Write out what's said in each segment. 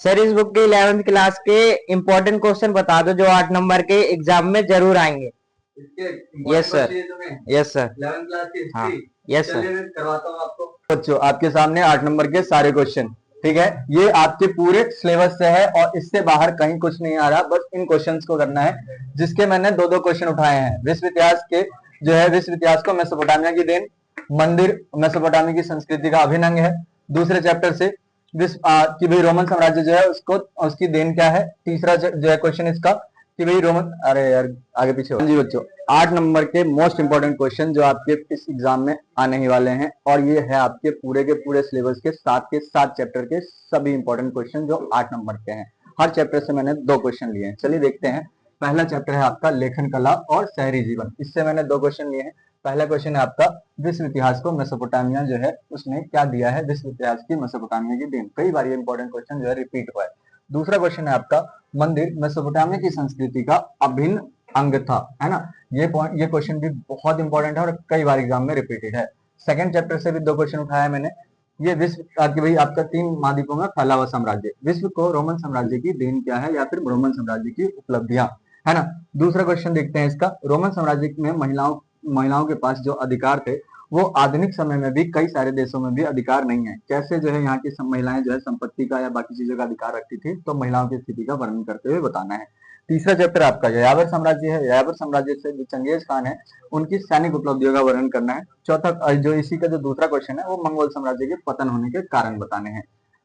Sir इस book के 11th class के इम्पोर्टेंट क्वेश्चन बता दो जो 8 नंबर के एग्जाम में जरूर आएंगे। इसके yes sir. Yes sir. 11th class की हाँ। हिस्ट्री। Yes sir. चलिए मैं करवाता हूँ आपको। बच्चों आपके सामने 8 नंबर के सारे क्वेश्चन, ठीक है। ये आपके पूरे सिलेबस से है और इससे बाहर कहीं कुछ नहीं आ रहा, बस इन क्वेश्चंस को करना है, जिसके मैंने दो दो क्वेश्चन उठाए हैं। विश्व इतिहास के जो है, विश्व इतिहास को मेसोपोटामिया की देन, मंदिर मेसोपोटामिया की संस्कृति का अभिन्न अंग है। दूसरे चैप्टर से विश्व कि भाई रोमन साम्राज्य जो है उसको उसकी देन क्या है। तीसरा जो है क्वेश्चन इसका कि भाई रोमन, अरे यार आगे पीछे हो जी बच्चों। 8 नंबर के मोस्ट इंपोर्टेंट क्वेश्चन जो आपके इस एग्जाम में आने ही वाले हैं, और ये है आपके पूरे सिलेबस के 7 चैप्टर के सभी इंपॉर्टेंट क्वेश्चन जो 8 नंबर के हैं। हर चैप्टर से मैंने 2 क्वेश्चन लिए हैं। चलिए देखते हैं। पहला चैप्टर है आपका लेखन कला और शहरी जीवन, इससे मैंने 2 क्वेश्चन लिए हैं। पहला क्वेश्चन है आपका विश्व इतिहास को मेसोपोटामिया जो है उसने क्या दिया है, विश्व इतिहास की मेसोपोटामिया की देन। कई बार ये इंपॉर्टेंट क्वेश्चन जो है रिपीट हुआ है। दूसरा क्वेश्चन है आपका मंदिर मेसोपोटामिया की संस्कृति का अभिन्न अंग था, है ना। ये क्वेश्चन भी बहुत इंपॉर्टेंट है और कई बार एग्जाम में रिपीटेड है। सेकंड चैप्टर से भी 2 क्वेश्चन उठाया मैंने। ये विश्व कि भाई आपका 3 महाद्वीपों में फैला हुआ साम्राज्य, विश्व को रोमन साम्राज्य की देन क्या है या फिर रोमन साम्राज्य की उपलब्धियां, है ना। दूसरा क्वेश्चन देखते हैं इसका। रोमन साम्राज्य में महिलाओं के पास जो अधिकार थे वो आधुनिक समय में भी कई सारे देशों में भी अधिकार नहीं है। कैसे जो है यहाँ की महिलाएं जो है संपत्ति का या बाकी चीजों का अधिकार रखती थी, तो महिलाओं की स्थिति का वर्णन करते हुए बताना है। तीसरा चैप्टर आपका यायावर साम्राज्य है। यायावर साम्राज्य से जो चंगेज खान है उनकी सैनिक उपलब्धियों का वर्णन करना है। चौथा जो इसी का जो दूसरा क्वेश्चन है वो मंगोल साम्राज्य के पतन होने के कारण बताने हैं।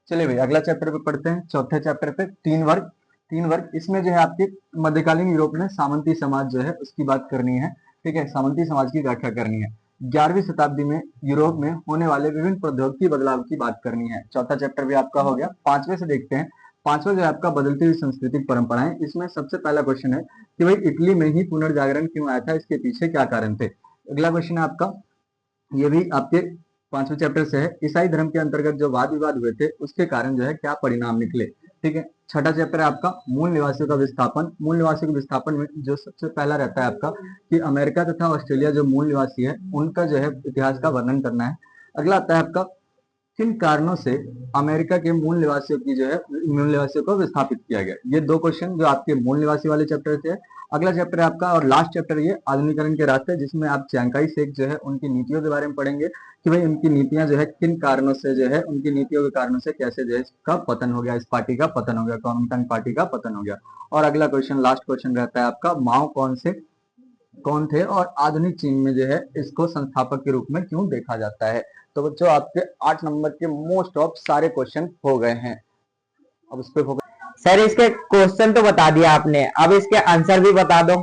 चलिए भाई अगला चैप्टर पे पढ़ते हैं। चौथे चैप्टर पे 3 वर्ग इसमें जो है आपके मध्यकालीन यूरोप में सामंती समाज जो है उसकी बात करनी है, ठीक है। सामंती समाज की व्याख्या करनी है। 11वीं शताब्दी में यूरोप में होने वाले विभिन्न प्रौद्योगिकी बदलाव की बात करनी है। चौथा चैप्टर भी आपका हो गया। 5वें से देखते हैं। 5वां जो है आपका बदलती हुई सांस्कृतिक परंपराएं। इसमें सबसे पहला क्वेश्चन है कि भाई इटली में ही पुनर्जागरण क्यों आया था, इसके पीछे क्या कारण थे। अगला क्वेश्चन है आपका, ये भी आपके 5वें चैप्टर से है। ईसाई धर्म के अंतर्गत जो वाद विवाद हुए थे उसके कारण जो है क्या परिणाम निकले, ठीक है। छठा चैप्टर है आपका मूल निवासियों का विस्थापन। मूल निवासियों के विस्थापन में जो सबसे पहला रहता है आपका कि अमेरिका तथा ऑस्ट्रेलिया जो मूल निवासी है उनका जो है इतिहास का वर्णन करना है। अगला आता है आपका किन कारणों से अमेरिका के मूल निवासियों की जो है मूल निवासियों को विस्थापित किया गया। ये 2 क्वेश्चन जो आपके मूल निवासी वाले चैप्टर से है। अगला चैप्टर है आपका और लास्ट चैप्टर ये आधुनिकरण के रास्ते, जिसमें आप चैंकाई शेख जो है उनकी नीतियों के बारे में पढ़ेंगे कि भाई उनकी नीतियां जो है किन कारणों से जो है उनकी नीतियों के कारणों से कैसे जो है इसका पतन हो गया, इस पार्टी का पतन हो गया, कॉमिंगटन पार्टी का पतन हो गया। और अगला क्वेश्चन लास्ट क्वेश्चन रहता है आपका माओ कौन थे और आधुनिक चीन में जो है इसको संस्थापक के रूप में क्यों देखा जाता है। तो बच्चों आपके 8 नंबर के मोस्ट ऑफ सारे क्वेश्चन हो गए हैं। अब उस पर सर इसके क्वेश्चन तो बता दिया आपने, अब इसके आंसर भी बता दो।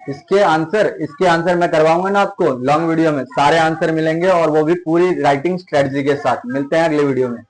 इसके आंसर मैं करवाऊंगा ना आपको लॉन्ग वीडियो में, सारे आंसर मिलेंगे और वो भी पूरी राइटिंग स्ट्रेटजी के साथ। मिलते हैं अगले वीडियो में।